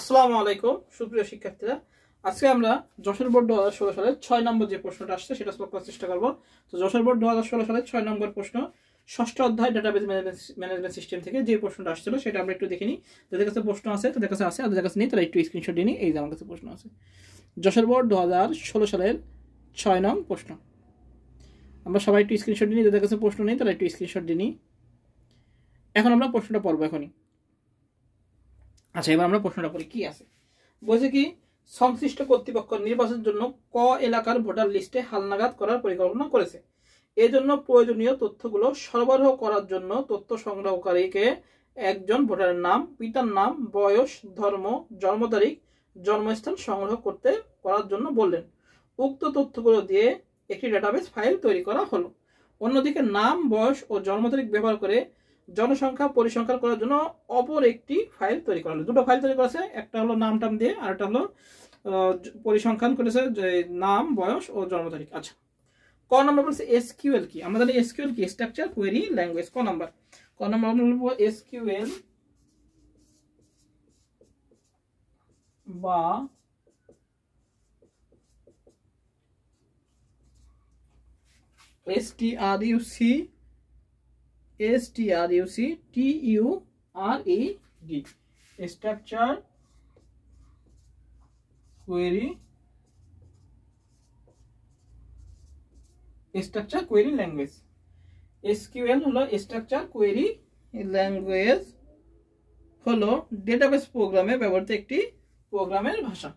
আসসালামু আলাইকুম সুপ্রিয় শিক্ষার্থীরা, আজকে আমরা যশোর বোর্ড 2016 সালের 6 নম্বর যে প্রশ্নটা আসছে সেটা সলভ করার চেষ্টা করব। তো যশোর বোর্ড 2016 সালের 6 নম্বর প্রশ্ন, ষষ্ঠ অধ্যায় ডাটাবেজ ম্যানেজমেন্ট সিস্টেম থেকে যে প্রশ্নটা আসছিল সেটা আমরা একটু দেখে নিই। যাদের কাছে প্রশ্ন আছে, তাদের কাছে আছে, আর যাদের কাছে নেই তারা একটু স্ক্রিনশট দিয়ে নিই। এই যে আমার কাছে প্রশ্ন আছে, যশোর বোর্ড 2016 সালের 6 নং প্রশ্ন। আমরা সবাই একটু স্ক্রিনশট দিয়ে নিই, যাদের কাছে প্রশ্ন নেই তারা একটু স্ক্রিনশট দিয়ে নিই। এখন আমরা প্রশ্নটা পড়বো এখনই। আচ্ছা, এবার আমরা প্রশ্নটা পড়ি। কি আছে বলছে, কি সংশ্লিষ্ট কর্তৃপক্ষ নির্বাচনের জন্য ক এলাকার ভোটার লিস্টে হালনাগাদ করার পরিকল্পনা করেছে। এজন্য প্রয়োজনীয় তথ্যগুলো সরবরাহ করার জন্য তথ্য সংগ্রহকারীকে একজন ভোটারের নাম, পিতার নাম, বয়স, ধর্ম, জন্ম তারিখ, জন্মস্থান সংগ্রহ করার জন্য বললেন। উক্ত তথ্যগুলো দিয়ে একটি ডাটাবেস ফাইল তৈরি করা হলো। অন্যদিকে নাম, বয়স ও জন্ম তারিখ ব্যবহার করে জনসংখ্যা পরিসংখ্যান করার জন্য অপর একটি ফাইল তৈরি করা হলো। দুটো ফাইল তৈরি করেছে, একটা হলো নাম টাম দিয়ে আর একটা হলো পরিসংখ্যান করেছে, যে নাম, বয়স ও জন্ম তারিখ। আচ্ছা, ক নম্বর বলছে এসকিউএল কি। আমরা জানি এসকিউএল কি, স্ট্রাকচার কোয়েরি ল্যাঙ্গুয়েজ। ক নম্বর আমরা বলবো এসকিউএল বা STRUCTURED structure query language. SQL হলো স্ট্রাকচার কোয়েরি ল্যাঙ্গুয়েজ, হলো ডেটাবেস প্রোগ্রামে ব্যবহৃত একটি প্রোগ্রামের ভাষা।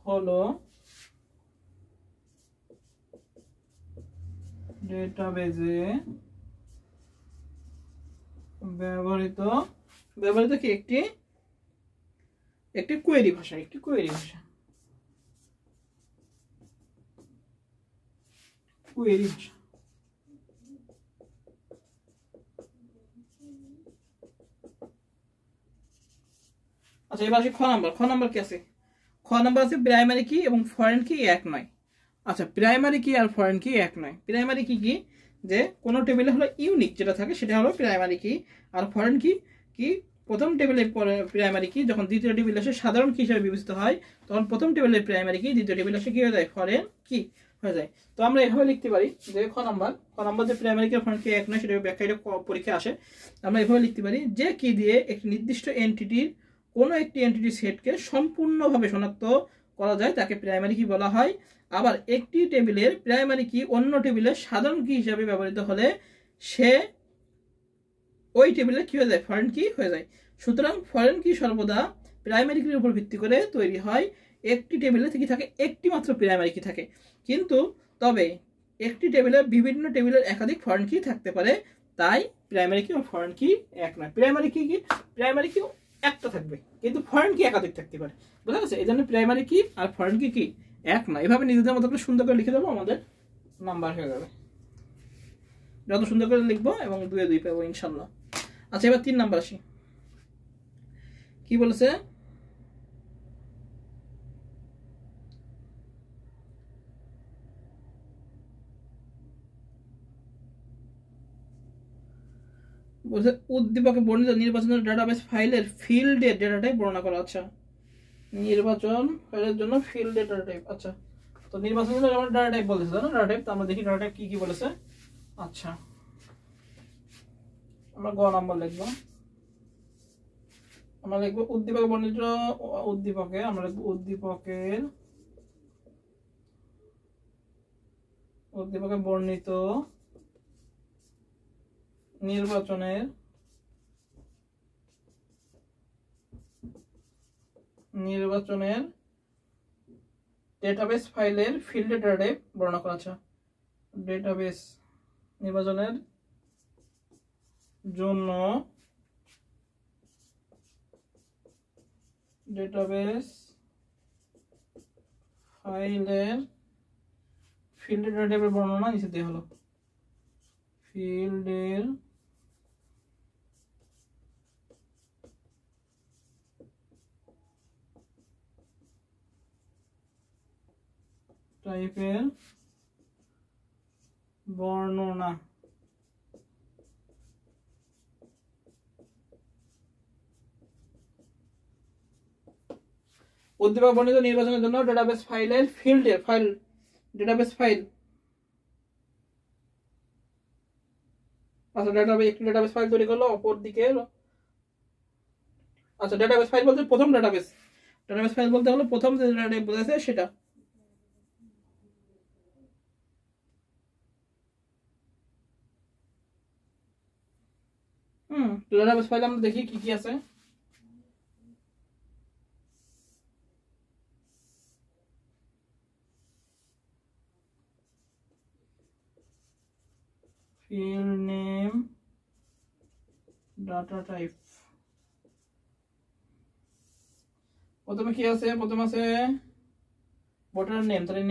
হলো ডেটাবেজে ব্যবহৃত কি একটি কোয়েরি ভাষা। আচ্ছা, এবার আসি খ নাম্বার কি আছে। খ নাম্বার আছে প্রাইমারি কি এবং ফরেন কি এক নয়। আচ্ছা, প্রাইমারি কি আর ফরেন কি এক নয়। প্রাইমারি কি যে কোনো টেবিলে হলো ইউনিক যেটা থাকে সেটা হলো প্রাইমারি কি, আর ফরেন কি প্রথম টেবিলের প্রাইমারি কি যখন দ্বিতীয় টেবিল আসে সাধারণ কি হিসেবে বিবেচিত হয়, তখন প্রথম টেবিলের প্রাইমারি কি দ্বিতীয় টেবিল আসে কি হয়ে যায়, ফরেন কি হয়ে যায়। তো আমরা এভাবে লিখতে পারি যে খ নাম্বার যে প্রাইমারি কি আর ফরেন কি এক নয় সেটা ব্যাখ্যা পরীক্ষা আসে। আমরা এভাবে লিখতে পারি যে কি দিয়ে একটি নির্দিষ্ট এন্টিটির কোনো একটি এন্টিটি সেটকে সম্পূর্ণভাবে শনাক্ত করা যায় তাকে প্রাইমারি কি বলা হয়। আবার একটি টেবিলের প্রাইমারি কি অন্য টেবিলের সাধারণ কি হিসাবে ব্যবহৃত হলে সে ওই টেবিলে কি হয়ে যায়, ফরেন কি হয়ে যায়। সুতরাং ফরেন কি সর্বদা প্রাইমারি কির উপর ভিত্তি করে তৈরি হয়। একটি টেবিলে কি থাকে, একটি মাত্র প্রাইমারি কি থাকে, কিন্তু তবে একটি টেবিলে বিভিন্ন টেবিলের একাধিক ফরেন কি থাকতে পারে, তাই প্রাইমারি কি ও ফরেন কি এক নয়। প্রাইমারি কি একটা থাকবে কিন্তু ফরেন কি একাধিক থাকতে পারে, বুঝা গেছে। এই জন্য প্রাইমারি কি আর ফরেন কি এক নয়। এভাবে নিজেদের মতো করে সুন্দর করে লিখে দেবো, আমাদের নাম্বার হয়ে যাবে। যত সুন্দর করে লিখবো এবং 2 পাবো ইনশাল্লাহ। আচ্ছা, এবার 3 নাম্বার আসি। কি বলেছে, উদ্দীপকে বর্ণিত নির্বাচনের ডাটাবেস ফাইলের ফিল্ডের ডেটা টাইপ বর্ণনা করা। আচ্ছা, নির্বাচন ফাইলের জন্য ফিল্ডের ডেটা টাইপ। আচ্ছা, তো নির্বাচনের জন্য আমরা ডাটা টাইপ বলেছে না, ডাটা টাইপ। তো আমরা দেখি ডাটা টাইপ কি বলেছে। আচ্ছা, আমরা গ নাম্বার লিখবো। আমরা লিখবো উদ্দীপকে বর্ণিত, আমরা লিখবো উদ্দীপকে বর্ণিত নির্বাচনের ডেটাবেস ফাইলের ফিল্ডের ডেটা টাইপ বর্ণনা করা। আচ্ছা, ডেটাবেস নির্বাচনের জন্য ডেটাবেস ফাইলের ফিল্ডের ডেটা টাইপের বর্ণনা নিচে দেওয়া হলো। ফিল্ডের টাইপের বর্ণনা উদ্দীপক বর্ণিত নির্বাচনের জন্য ডেটাবেস ফাইলের ফিল্ডের ফাইল ডেটাবেস ফাইল। আচ্ছা ডেটাবেস একটি ডেটাবেস ফাইল তৈরি করলো, অপর দিকে আচ্ছা ডেটাবেস ফাইল বলতে প্রথম ডেটাবেস ফাইল বলতে হলো প্রথম যে ডেটাবেস বোঝাচ্ছে সেটা। ডেটাবেস ফাইল আমরা দেখি কি কি আছে। field name data type প্রথমে কি আছে, প্রথমে আছে ভোটার নেম, তাহলে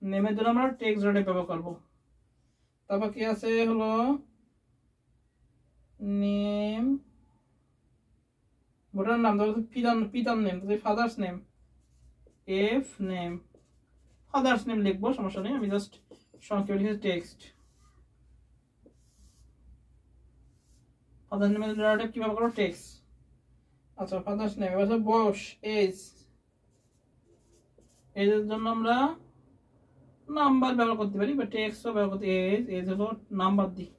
নেমের জন্য আমরা টেক্সট ডেটা ব্যবহার করব। তারপর কি আছে হলো নেম, ভোটার নাম, তারপর পিতার নেম, তাহলে father's name, F name, father's name লিখবো, সমস্যা নেই, আমি জাস্ট সংক্ষেপে লিখে টেক্সট। ফাদার্স নেমের ডেটা কি ব্যবহার করব, টেক্সট। আচ্ছা ফাদার্স নেম, এবার বয়স, এজ, এজের জন্য আমরা নাম্বার ব্যবহার করতে পারি বা টেক্সটও ব্যবহার করতে, এজ হলো নাম্বার দিই,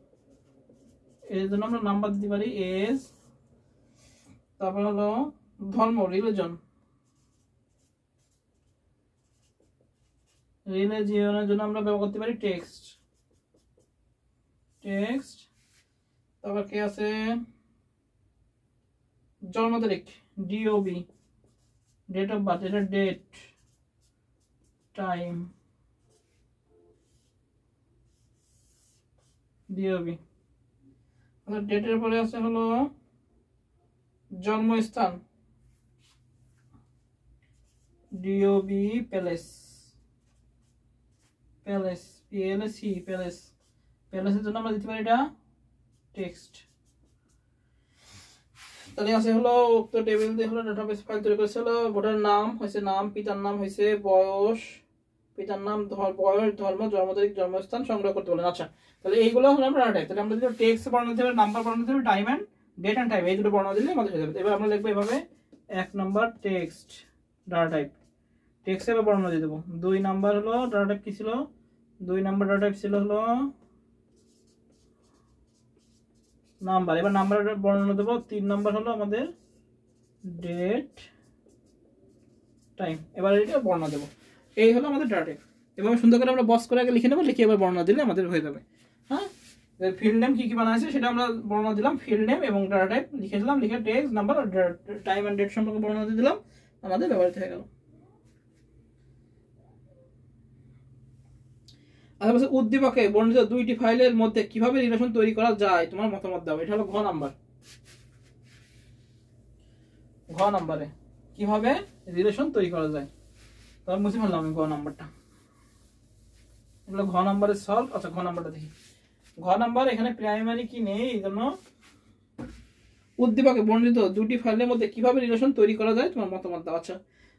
এর জন্য আমরা নাম্বার দিতে পারি এজ। তারপর হলো ধর্ম, রিলিজনের জন্য আমরা ব্যবহার করতে পারি টেক্সট। তারপর কি আছে জন্ম তারিখ, ডিওবি, ডেট অফ বার্থ, এটা ডেট, টাইম, ডিওবি। ডেটের পরে আছে হলো জন্মস্থান, ডিওবি, প্যালেস, পিএলএসি, প্যালেসের জন্য আমরা দিতে পারি এটা টেক্সট। তাহলে আছে হলো উক্ত টেবিল দিয়ে হলো ডেটাবেস ফাইল তৈরি করেছে হলো ভোটার নাম হয়েছে নাম, পিতার নাম হয়েছে বয়স, পিতার নাম, বয়স, ধর্ম, জন্ম তারিখ, জন্মস্থান সংগ্রহ করতে বলেন। আচ্ছা তাহলে এইগুলো হলো আমরা টাইপ। তাহলে আমরা যদি টেক্সট বর্ণনা দিতে হবে, নাম্বার বর্ণনা দিতে হবে, time and date and time, এই দুটো বর্ণনা দিলে আমাদের হয়ে যাবে। এবার আমরা লিখবো এভাবে, 1 number text data type, text এবার বর্ণনা দিয়ে দেবো। 2 নাম্বার হলো ডাটা টাইপ কি ছিল, 2 নাম্বার ডাটা টাইপ ছিল হলো নাম্বার, এবার নাম্বার বর্ণনা দেবো। 3 নাম্বার হলো আমাদের ডেট, টাইম, এবার এটা বর্ণনা দেবো। এই হলো আমাদের ডাটা টাইপ। এভাবে সুন্দর করে আমরা বক্স করে আগে লিখে নেবো, লিখে এবার বর্ণনা দিলে আমাদের হয়ে যাবে। হ্যাঁ, ফিল্ড নেম কি কি বানাইছে সেটা আমরা বর্ণনা দিলাম, ফিল্ড নেম এবং ডাটা টাইপ লিখে দিলাম, লিখে text, number, time and date সম্পর্কে বর্ণনা দিয়ে দিলাম, আমাদের ব্যবহৃত হয়ে গেল। আচ্ছা উদ্দীপকে বর্ণিত 2টি ফাইলের মধ্যে কিভাবে রিলেশন তৈরি করা যায় তোমার মতামত দাও। এটা হলো ঘ নাম্বারে কিভাবে রিলেশন তৈরি করা যায়, তাহলে মুছে ফেললাম আমি ঘ নাম্বারটা, এগুলো ঘ নাম্বারে সলভ। আচ্ছা ঘ নাম্বারটা দেখি, ঘ নাম্বার এখানে প্রাইমারি কি নেই, এই জন্য উদ্দীপকে বর্ণিত 2টি ফাইলের মধ্যে কিভাবে রিলেশন তৈরি করা যায় তোমার মতামত দাও। আচ্ছা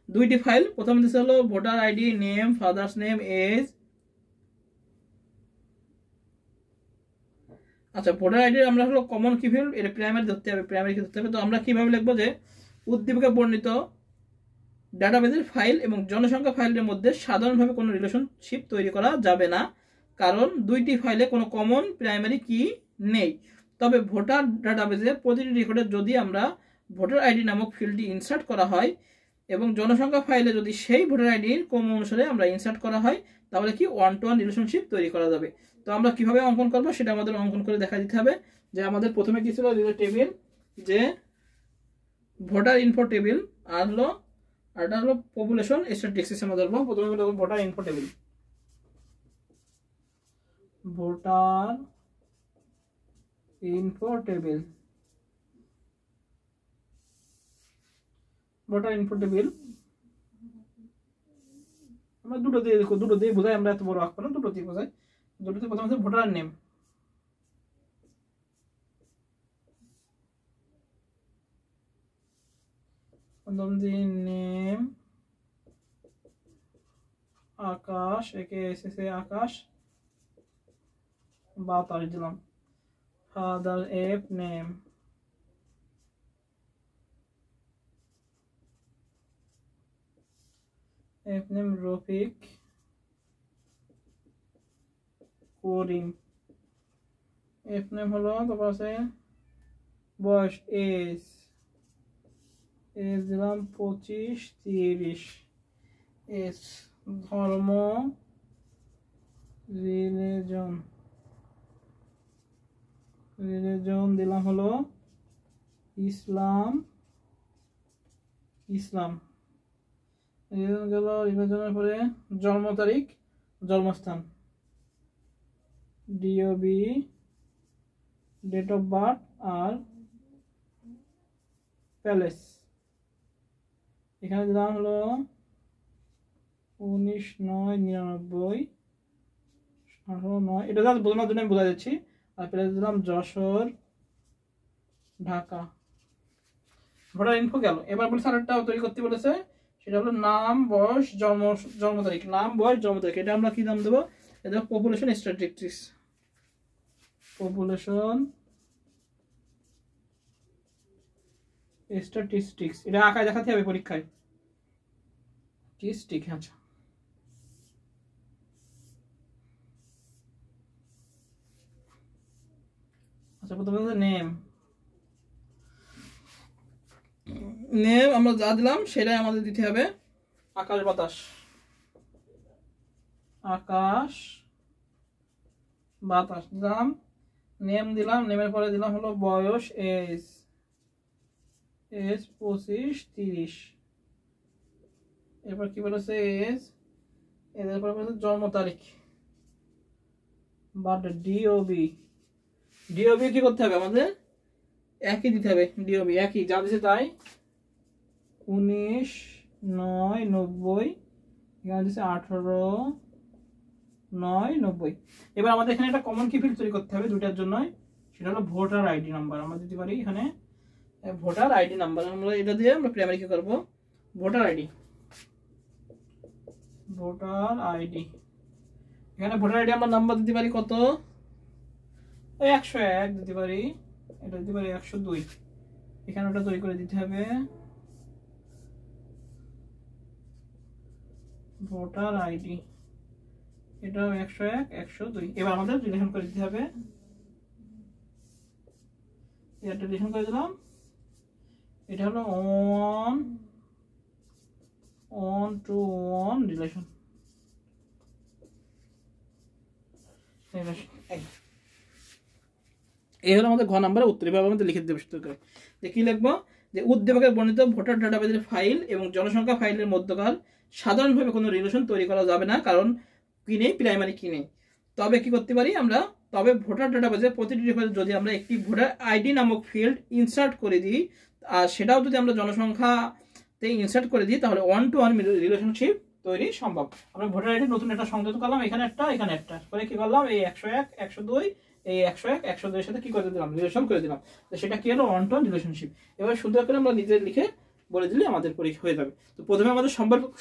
2টি ফাইল, প্রথম দিছে হলো voter ID, name, father's name, age. আচ্ছা ভোটার আইডি আমরা হলো কমন কি ফিল্ড, এটা প্রাইমারি ধরতে হবে, তো আমরা কিভাবে লিখবো যে উদ্দীপকে বর্ণিত ডাটাবেসের ফাইল এবং জনসংখ্যা ফাইলের মধ্যে সাধারণভাবে কোনো রিলেশনশিপ তৈরি করা যাবে না, কারণ 2টি ফাইলে কোনো কমন প্রাইমারি কি নেই। তবে ভোটার ডাটাবেসের প্রতিটি রেকর্ডে যদি আমরা ভোটার আইডি নামক ফিল্ডটি ইনসার্ট করা হয় এবং জনসংখ্যা ফাইলে যদি সেই ভোটার আইডির ক্রম অনুসারে আমরা ইনসার্ট করা হয়, তাহলে কি 1-to-1 রিলেশনশিপ তৈরি করা যাবে। তো আমরা কিভাবে অঙ্কন করবো সেটা আমাদের অঙ্কন করে দেখা দিতে হবে। যে আমাদের প্রথমে কি ছিল টেবিল, যে ভোটার ইনফো টেবিল, আর হলো এটা হলো পপুলেশন স্ট্যাটিস্টিক্স। আমরা ধরবো প্রথমে voter info table, voter info table, আমরা দুটো দিয়ে বোঝাই, আমরা এত বড় আঁকবো না, দুটো দিয়ে বোঝাই। দুটোতে প্রথম আছে ভোটার নেম, নেম আকাশ, একে এসেছে আকাশ, 22 দিলাম। Father F name, F name Rafiq Karim, F name হলো, তারপর আছে বয়স এজ, এজ দিলাম 25-30, এজ ধর্ম রিলিজন, রিলিজন দিলাম হলো ইসলাম, ইসলাম রিলিজন গেল। রিলিজনের পরে জন্ম তারিখ, জন্মস্থান, ডিওবি ডেট অফ বার্থ আর প্যালেস, এখানে দিলাম হলো 19/9/99, 18/9, এটা জাস্ট বোঝানোর জন্য আমি বোঝা যাচ্ছি। আর প্যালেস দিলাম যশোর, ঢাকা। ভোটার ইনফো গেল। এবার বলছে আরেকটা তৈরি করতে বলেছে, সেটা হলো নাম, বয়স, জন্ম তারিখ, নাম, বয়স, জন্ম তারিখ। এটা আমরা কি নাম দেবো? এটা পপুলেশন স্ট্যাটিস্টিক্স, পপুলেশন স্ট্যাটিস্টিক্স। এটা আঁকায় দেখাতে হবে পরীক্ষায়, স্ট্যাটিস্টিক। আচ্ছা, আচ্ছা প্রথমে নেম, নেম আমরা যা দিলাম সেটাই আমাদের দিতে হবে। আকাশ বাতাস, আকাশ বাতাস দিলাম, নেম দিলাম, নেমের পরে দিলাম হলো বয়স, এজ, এজ 25-30, এরপর কি বলেছে এজ, এর পরে বলেছে জন্ম তারিখ, বার্থডে, ডিওবি, ডিওবি কি করতে হবে আমাদের? একই দিতে হবে, ডিওবি একই যা দিছে তাই, 19/9/90, এখানে দিচ্ছে 18/9/90। এবার আমাদের এখানে একটা কমন কি ফিল্ড তৈরি করতে হবে দুটার জন্য, সেটা হলো ভোটার আইডি নাম্বার। আমরা দিতে পারি এখানে ভোটার আইডি নাম্বার, আমরা এটা দিয়ে আমরা প্রাইমারি কি করবো, ভোটার আইডি, ভোটার আইডি। এখানে ভোটার আইডি আমরা নাম্বার দিতে পারি কত, 101 দিতে পারি, এটা দিতে পারি 102, এখানে ওটা তৈরি করে দিতে হবে ভোটার আইডি, এটা 101 102। এবার আমাদের রিলেশন করে দিতে হবে, এটা রিলেশন করে দিলাম, এটা হলো 1:1 রিলেশন। এই হলো আমাদের ঘ নাম্বারের উত্তর। এভাবে আমাদের লিখে দেবে সুন্দর করে, যে কি লিখবো, যে উদ্দীপকের বর্ণিত ভোটার ডাটাবেজের ফাইল এবং জনসংখ্যা ফাইলের মধ্যকার সাধারণভাবে কোনো রিলেশন তৈরি করা যাবে না, কারণ কি নেই, প্রাইমারি কি নেই। তবে কি করতে পারি আমরা, তবে ভোটার ডাটাবেজের প্রতিটি রেকর্ডে যদি আমরা একটি ভোটার আইডি নামক ফিল্ড ইনসার্ট করে দিই, আর সেটাও যদি আমরা জনসংখ্যাতে ইনসার্ট করে দিই, তাহলে 1-to-1 রিলেশনশিপ তৈরি সম্ভব। আমরা ভোটার আইডি নতুন একটা সংযুক্ত করলাম, এখানে একটা, এখানে একটা করে কি করলাম, এই 101 102, এই 101 102 এর সাথে কি করে দিলাম, রিলেশন করে দিলাম। তো সেটা কি হলো, 1-to-1 রিলেশনশিপ। এবার সুন্দর করে আমরা নিজে লিখে বলে দিলে আমাদের পরীক্ষা হয়ে যাবে। তো প্রথমে আমাদের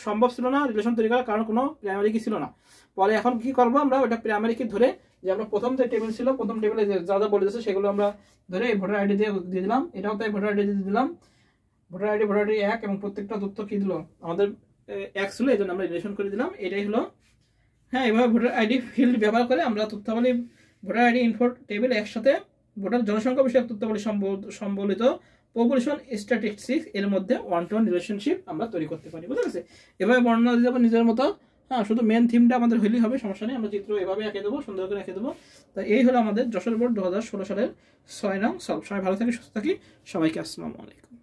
সম্ভব ছিল না রিলেশন তৈরি করার, কারণ কোনো প্রাইমারি কি ছিল না। পরে এখন কি করবো, আমরা ওটা প্রাইমারি কি ধরে, যে আমরা প্রথম যে টেবিল ছিল, প্রথম টেবিলে যা যা বলে দিয়েছে সেগুলো আমরা ধরে এই ভোটার আইডি দিয়ে দিলাম, এটাও তাই ভোটার আইডি দিয়ে দিলাম, ভোটার আইডি 1 এবং প্রত্যেকটা তথ্য কি দিল আমাদের এক ছিল, এই জন্য আমরা রিলেশন করে দিলাম। এটাই হলো, হ্যাঁ, এভাবে ভোটার আইডি ফিল্ড ব্যবহার করে আমরা তথ্যাবলী, ভোটার আইডি ইনফো টেবিল একসাথে ভোটার জনসংখ্যা বিষয়ক তথ্যাবলী সম্বলিত পপুলেশন স্ট্যাটিস্টিক্স এর মধ্যে 1-to-1 রিলেশনশিপ আমরা তৈরি করতে পারি। বুঝতে পারছি? এভাবে বর্ণনা দিয়ে যাবো নিজের মতো। হ্যাঁ, শুধু মেন থিমটা আমাদের হলেই হবে, সমস্যা নেই। আমরা চিত্র এভাবে এঁকে দেবো, সুন্দর করে এঁকে দেবো। তাই এই হলো আমাদের যশোর বোর্ড 2016 সালের 6 নং সলভ। সবাই ভালো থাকি, সুস্থ থাকি, সবাইকে আসসালামু আলাইকুম।